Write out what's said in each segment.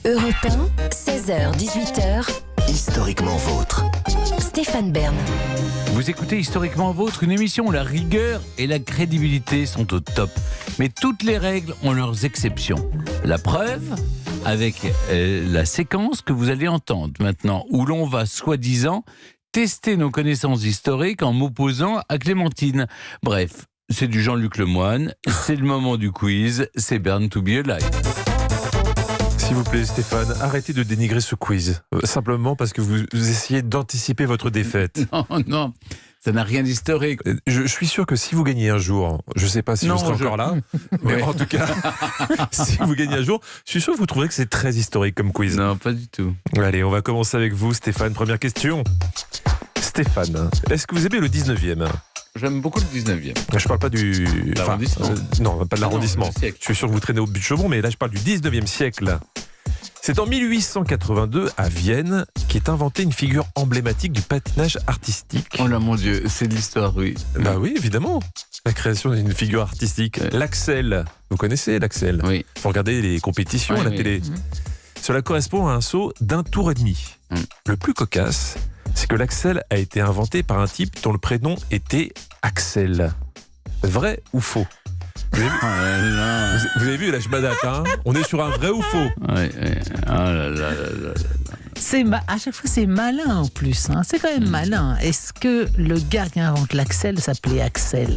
Europe 1, 16h-18h, Historiquement vôtre. Stéphane Bern. Vous écoutez Historiquement Vôtre, une émission où la rigueur et la crédibilité sont au top. Mais toutes les règles ont leurs exceptions. La preuve avec la séquence que vous allez entendre maintenant, où l'on va soi-disant tester nos connaissances historiques en m'opposant à Clémentine. Bref, c'est du Jean-Luc Lemoyne, c'est le moment du quiz, c'est Bern to be alive. S'il vous plaît, Stéphane, arrêtez de dénigrer ce quiz. Simplement parce que vous essayez d'anticiper votre défaite. Non, ça n'a rien d'historique. Je suis sûr que si vous gagnez un jour, je ne sais pas si vous serez encore là, mais Ouais. en tout cas, si vous gagnez un jour, je suis sûr que vous trouverez que c'est très historique comme quiz. Non, pas du tout. Allez, on va commencer avec vous, Stéphane. Première question. Stéphane, est-ce que vous aimez le 19e ? J'aime beaucoup le 19e. Je parle pas du... L'arrondissement. Non, pas de l'arrondissement. le siècle. Je suis sûr que vous traînez au but de Chaumont, mais là je parle du 19e siècle. C'est en 1882, à Vienne, qu'est inventée une figure emblématique du patinage artistique. Oh là mon Dieu, c'est de l'histoire, oui. Bah oui, évidemment. La création d'une figure artistique. L'Axel. Vous connaissez l'Axel ? Oui. Faut regarder les compétitions Oui, à la oui. télé. Cela correspond à un saut d'1 tour et demi. Le plus cocasse, c'est que l'Axel a été inventé par un type dont le prénom était Axel. Vrai ou faux ? Vous avez vu, Oh là là. vous avez vu la schmadate, hein ? On est sur un vrai ou faux ? Ouais, ouais. Oh là là là là. À chaque fois, c'est malin en plus. Hein. C'est quand même malin. Est-ce que le gars qui invente l'Axel s'appelait Axel ?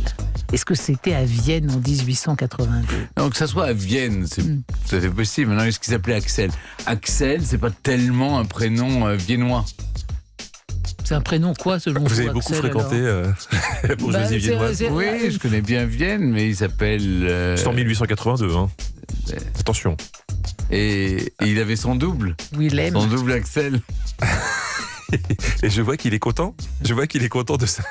Est-ce que c'était à Vienne en 1882 ? Donc que ça soit à Vienne, c'est tout à fait possible. Maintenant, est-ce qu'il s'appelait Axel ? Axel, c'est pas tellement un prénom viennois. C'est un prénom quoi selon Vous vous, avez beaucoup Axel, fréquenté la bourgeoisie Bah, viennoise. c'est- Oui, je connais bien Vienne, mais il s'appelle... C'est en 1882, hein. Attention. Et il avait son double. Willem. Son double Axel. Et je vois qu'il est content. Je vois qu'il est content de ça.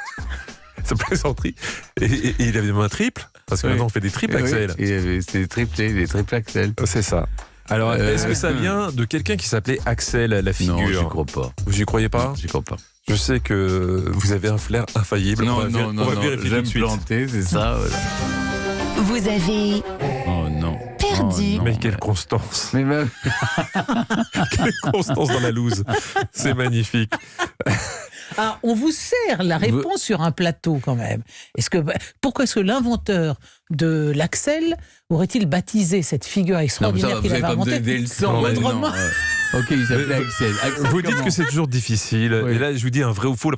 Sa plaisanterie. Et il avait même un triple. Parce que Oui. maintenant on fait des triples Axel. Oui, c'est des triplés Axel. C'est ça. Alors, est-ce que ça vient de quelqu'un qui s'appelait Axel, la figure ? Non, j'y crois pas. Vous y croyez pas ? J'y crois pas. Je sais que vous avez un flair infaillible. Non, on va, non, on non, va non, vérifier tout j'aime de suite. planter, c'est ça. Voilà. Vous avez Oh non. perdu. Oh, non. Mais quelle constance. Mais même... Quelle constance dans la loose. C'est magnifique. Ah, on vous sert la réponse sur un plateau quand même. Pourquoi est-ce que l'inventeur de l'Axel aurait-il baptisé cette figure Non, mais extraordinaire ça, vous qu'il n'allez avait pas me donner inventée des leçons. Non, mais moindrement Ok, il s'appelait Axel. Axel Vous dites comment que c'est toujours difficile. Oui. Et là, je vous dis un vrai ou faux.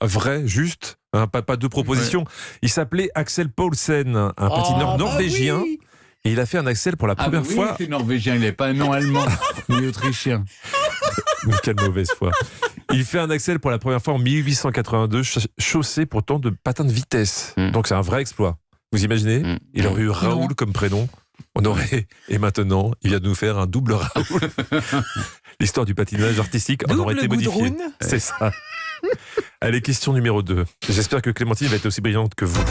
Vrai, juste. Hein, pas deux propositions. Il s'appelait Axel Paulsen, un patineur norvégien. oui. Et il a fait un Axel pour la Ah, première bah oui, fois. c'est norvégien, il n'est pas un nom allemand, ni autrichien. Mais quelle mauvaise foi. Il fait un Axel pour la première fois en 1882, chaussé pourtant de patins de vitesse. Donc c'est un vrai exploit. Vous imaginez ? Il aurait eu Raoul comme prénom. On aurait. Et maintenant, il vient de nous faire un double Raoul. L'histoire du patinage artistique en aurait été Double modifiée. Gudrun. C'est ça. Allez, question numéro 2. J'espère que Clémentine va être aussi brillante que vous.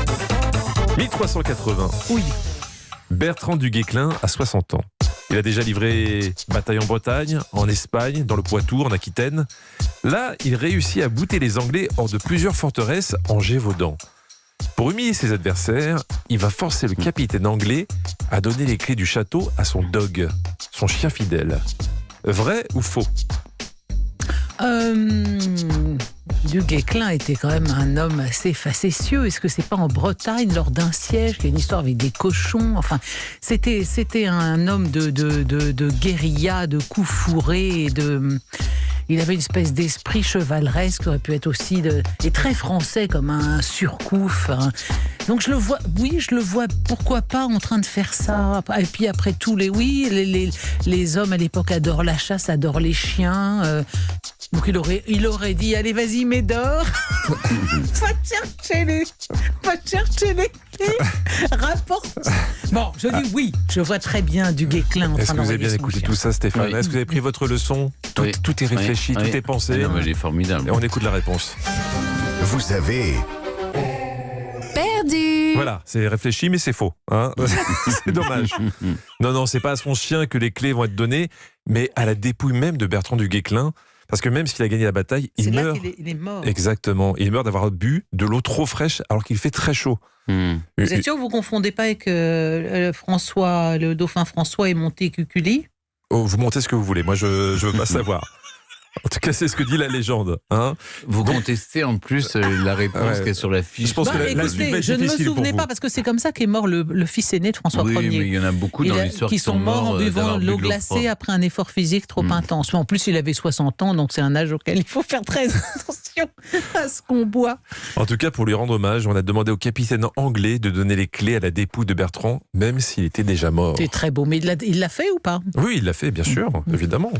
1380. Oui. Bertrand du Guesclin a 60 ans. Il a déjà livré bataille en Bretagne, en Espagne, dans le Poitou, en Aquitaine. Là, il réussit à bouter les Anglais hors de plusieurs forteresses en Gévaudan. Pour humilier ses adversaires, il va forcer le capitaine anglais à donner les clés du château à son dog, son chien fidèle. Vrai ou faux ? Du Guesclin était quand même un homme assez facétieux. Est-ce que c'est pas en Bretagne lors d'un siège qu'il y a une histoire avec des cochons ? Enfin, c'était un homme de guérilla, de coups fourrés, il avait une espèce d'esprit chevaleresque qui aurait pu être aussi et très français comme un Surcouf. Hein. Donc je le vois, pourquoi pas en train de faire ça. Et puis après tout, les hommes à l'époque adorent la chasse, adorent les chiens. Donc il aurait dit, allez vas-y Médor, va chercher les clés, rapporte. Bon, je dis oui, je vois très bien du Guesclin en Est-ce train que vous avez d'envoyer bien son écouté chien. tout ça, Stéphane ? Oui. Est-ce que vous avez pris votre leçon ? Oui. Tout est réfléchi, Oui. tout est pensé. Non, mais il est formidable. Et on écoute la réponse. Vous avez Perdu. Voilà, c'est réfléchi, mais c'est faux. Hein. C'est dommage. Non, c'est pas à son chien que les clés vont être données, mais à la dépouille même de Bertrand du Guesclin. Parce que même s'il a gagné la bataille, C'est il là meurt. qu'il est mort. Exactement. Il meurt d'avoir bu de l'eau trop fraîche alors qu'il fait très chaud. Vous êtes sûr que vous ne confondez pas avec François, le dauphin François et Montecuculi ? Oh, vous montez ce que vous voulez, moi je veux pas savoir. En tout cas, c'est ce que dit la légende. Hein. Vous contestez en plus la réponse qu'il y a sur la fiche. Je pense que la écoutez, suite va être je ne me difficile pour souvenais vous. pas parce que c'est comme ça qu'est mort le fils aîné de François Oui, Ier. mais il y en a beaucoup dans l'histoire qui sont morts en buvant d'avoir bu l'eau de glacée froide. après un effort physique trop intense. Mais en plus, il avait 60 ans, donc c'est un âge auquel il faut faire très attention à ce qu'on boit. En tout cas, pour lui rendre hommage, on a demandé au capitaine anglais de donner les clés à la dépouille de Bertrand, même s'il était déjà mort. C'est très beau, mais il l'a fait ou pas? Oui, il l'a fait, bien sûr, évidemment.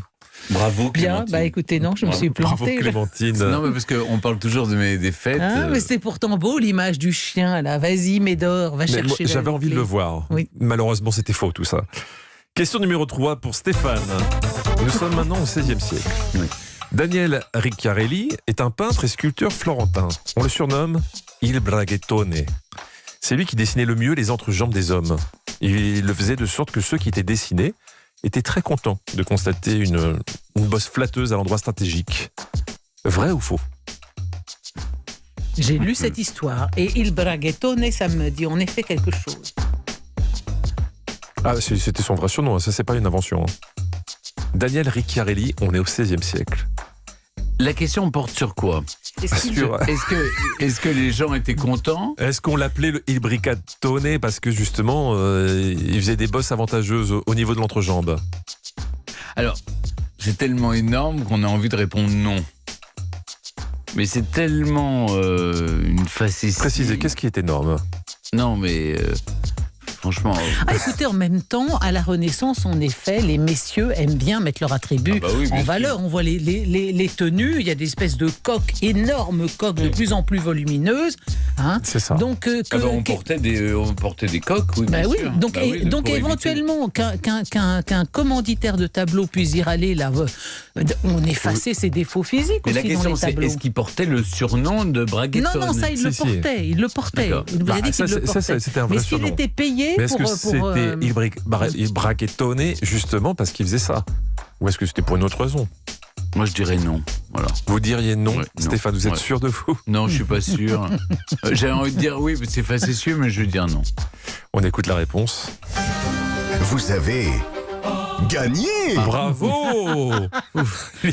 Bravo, Bien, Clémentine. bah écoutez, non, je me suis Bravo plantée. Clémentine. Non, mais parce qu'on parle toujours des fêtes. Ah, mais c'est pourtant beau l'image du chien, là. Vas-y, Médor, va Mais moi, chercher. j'avais envie de le voir. Oui. Malheureusement, c'était faux tout ça. Question numéro 3 pour Stéphane. Nous sommes maintenant au XVIe siècle. Oui. Daniel Ricciarelli est un peintre et sculpteur florentin. On le surnomme Il Braghettone. C'est lui qui dessinait le mieux les entrejambes des hommes. Il le faisait de sorte que ceux qui étaient dessinés étaient très contents de constater une bosse flatteuse à l'endroit stratégique. Vrai ou faux? J'ai lu cette histoire et Il Braghettone, ça me dit en effet quelque chose. Ah, c'était son vrai surnom, ça c'est pas une invention. Daniel Ricciarelli, on est au XVIe siècle. La question porte sur quoi? Est-ce que les gens étaient contents? Est-ce qu'on l'appelait le Il Brighettone parce que justement, il faisait des bosses avantageuses au niveau de l'entrejambe? Alors, c'est tellement énorme qu'on a envie de répondre non. Mais c'est tellement une facétie. Précisez, qu'est-ce qui est énorme? Non, mais franchement. Ah, écoutez, en même temps, à la Renaissance, en effet, les messieurs aiment bien mettre leur attribut en valeur. On voit les tenues, il y a des espèces de coques, énormes coques de plus en plus volumineuses. Hein. C'est ça. Donc, on portait des coques, oui, bah bien oui. sûr. Donc, Bah oui, donc pour éventuellement, qu'un commanditaire de tableau puisse dire allez, là, on effaçait ses défauts physiques mais aussi la question, dans les c'est tableaux. est-ce qu'il portait le surnom de Braghettone? Non, ça, il le portait. Il le portait. D'accord. Il vous a dit qu'il le portait. C'était un vrai Mais est-ce qu'il surnom. était payé Mais est-ce pour... que c'était Il Braghettone justement parce qu'il faisait ça? Ou est-ce que c'était pour une autre raison? Moi, je dirais non. Voilà. Vous diriez non, Ouais, non. Stéphane, vous êtes Ouais. sûr de vous? Non, je suis pas sûr. J'ai envie de dire oui, mais c'est facétieux, mais je vais dire non. On écoute la réponse. Vous avez gagné. Bravo. Ouf, il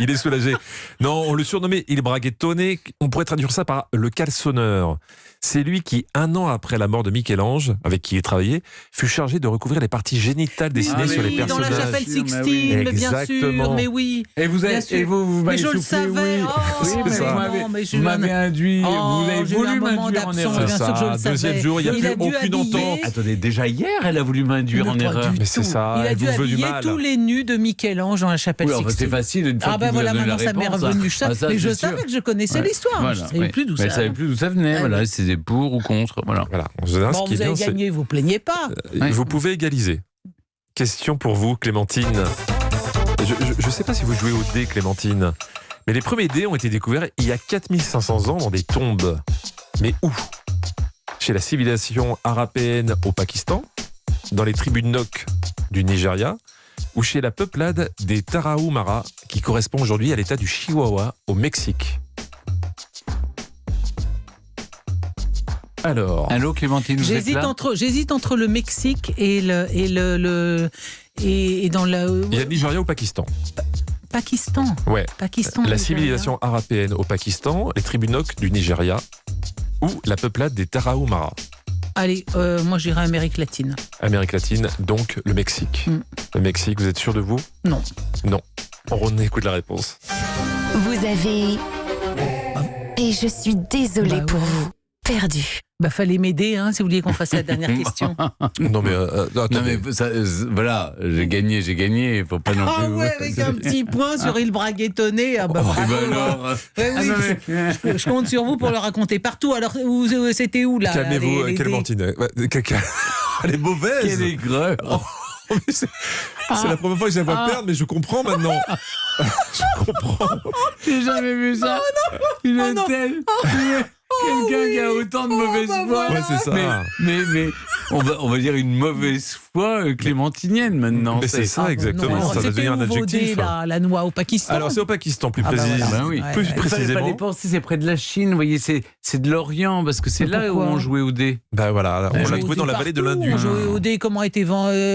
est soulagé. Non, on le surnommait Il Braghettone. On pourrait traduire ça par le calçonneur. C'est lui qui, 1 an après la mort de Michel-Ange, avec qui il travaillait, fut chargé de recouvrir les parties génitales dessinées sur les oui, dans la personnages. chapelle Bien sûr, mais Sixtine, oui. mais bien sûr, Exactement. mais oui. Et vous Bien sûr. vous Mais je m'avez le soufflé, savais. oui. Oh, Oui, mais c'est ça. vous m'avez induit, Oh, vous avez j'ai eu un voulu moment m'induire en d'absence, erreur. bien sûr que je le savais. Deuxième jour, il n'y a a plus dû aucune habiller- entente. Attendez, déjà hier, elle a voulu m'induire en Mais pas erreur. du Mais c'est tout. ça, Il a elle dû vous veut du habiller mal. tous les nus de Michel-Ange dans la chapelle Oui, enfin, Sixtine. c'est facile une fois Ah qu'il ben vous a voilà, donné la maintenant ça m'est réponse, revenu. Ah, ça, Mais je c'est sûr. savais que je connaissais Ouais. l'histoire. Voilà, Je ne savais oui. plus d'où Mais ça elle savait plus d'où ça venait. Ah, Voilà, oui. c'était pour ou contre. Voilà. Voilà. En général, Bon, ce qui est vous avez bien, c'est gagné, vous plaignez pas. Ouais. vous pouvez égaliser. Question pour vous, Clémentine. Je ne sais pas si vous jouez au dé, Clémentine, mais les premiers dés ont été découverts il y a 4500 ans dans des tombes. Mais où? Chez la civilisation arapéenne au Pakistan, dans les tribus Nok du Nigeria, ou chez la peuplade des Tarahumara, qui correspond aujourd'hui à l'état du Chihuahua au Mexique. Alors, Allô, Clémentine, vous êtes là? J'hésite entre le Mexique et dans le il y a Nigeria au Pakistan. Pakistan. Ouais. Pakistan. La Nigeria. civilisation arapéenne au Pakistan, les tribus Nok du Nigeria ou la peuplade des Tarahumara. Allez, moi j'irai Amérique latine. Amérique latine, donc le Mexique. Mm. Le Mexique, vous êtes sûr de vous? Non. Non. On écoute la réponse. Vous avez... Et je suis désolée Bah pour ouais. vous. Perdu. Bah fallait m'aider, hein, si vous vouliez qu'on fasse la dernière question. Non mais, Non attendez. mais ça, voilà, j'ai gagné, il faut pas non plus. Ah ouais, avec un petit point sur Il Braghettone. Ah bah Eh bravo. ben alors, Ouais, oui, non, mais- je compte sur vous pour le raconter partout. Alors, c'était où là? Calmez-vous, les dés Clémentine. Elle est mauvaise. quelle aigreur. C'est la première fois que je la vois perdre, mais je comprends maintenant. Je comprends. J'ai jamais vu ça. Une telle. Quelqu'un qui a autant de mauvaise foi. Ouais, c'est ça. Mais on va dire une mauvaise foi clémentinienne maintenant. Mais c'est ça, Ah, exactement. non, Ça va c'était devenir un où vos adjectif. dés, la noix au Pakistan. Alors c'est au Pakistan plus Ah bah précis. voilà. Ben oui. Plus Ouais. précisément. Fallait penser, c'est près de la Chine, vous voyez, c'est de l'Orient, parce que c'est Mais là où pourquoi on jouait au dé. Ben voilà, on l'a jouait trouvé au dans dé la vallée de partout. l'Indus. On jouait au dé, comment a été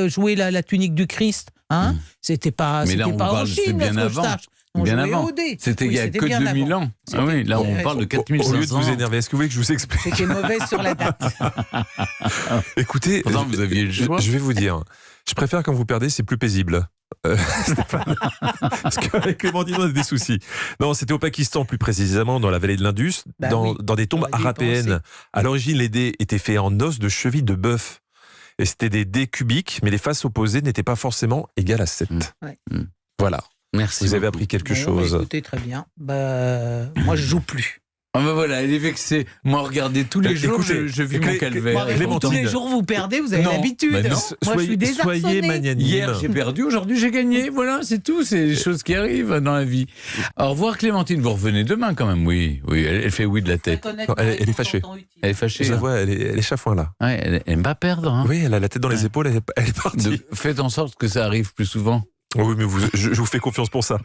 jouée la tunique du Christ Hein, c'était pas, Mais là, c'était on pas en parle, Chine, c'est bien à ce que je avant. sache. On Bien jouait avant. au dé. C'était il y a c'était que bien 2000 avant. ans. Ah oui, là, on parle de Au lieu de 4500 vous ans. énerver, est-ce que vous voulez que je vous explique? J'étais mauvaise sur la date. Écoutez, Pourtant, vous aviez le choix. je vais vous dire, je préfère quand vous perdez, c'est plus paisible. Stéphane. Parce qu'avec Clémentine, on a des soucis. Non, c'était au Pakistan, plus précisément dans la vallée de l'Indus, Bah dans, oui, dans des tombes j'aurais dû y arapéennes. penser. À l'origine, les dés étaient faits en os de cheville de bœuf. Et c'était des dés cubiques, mais les faces opposées n'étaient pas forcément égales à 7. Ouais. Voilà, Merci. vous avez beaucoup. appris quelque Bon, chose. Écoutez, très bien. Moi, je joue plus. Ah ben voilà, elle est vexée. Moi, regardez, tous les jours, Écoutez, je vis mon calvaire. Moi, Clémentine. tous les jours, vous perdez, vous avez Non, l'habitude. bah non. Moi, je suis désarçonnée. Soyez magnanime. Hier, j'ai perdu, aujourd'hui, j'ai gagné. Voilà, c'est tout. C'est des choses qui arrivent dans la vie. Au revoir, Clémentine. Vous revenez demain, quand même. Oui, oui. Elle fait oui de la tête. Non, elle est fâchée. Elle est fâchée. Je la hein. vois, elle est chafouin là. Ouais, elle aime pas perdre. Hein. Oui, elle a la tête dans les épaules, elle est partie. Faites en sorte que ça arrive plus souvent. Oui, mais je vous fais confiance pour ça.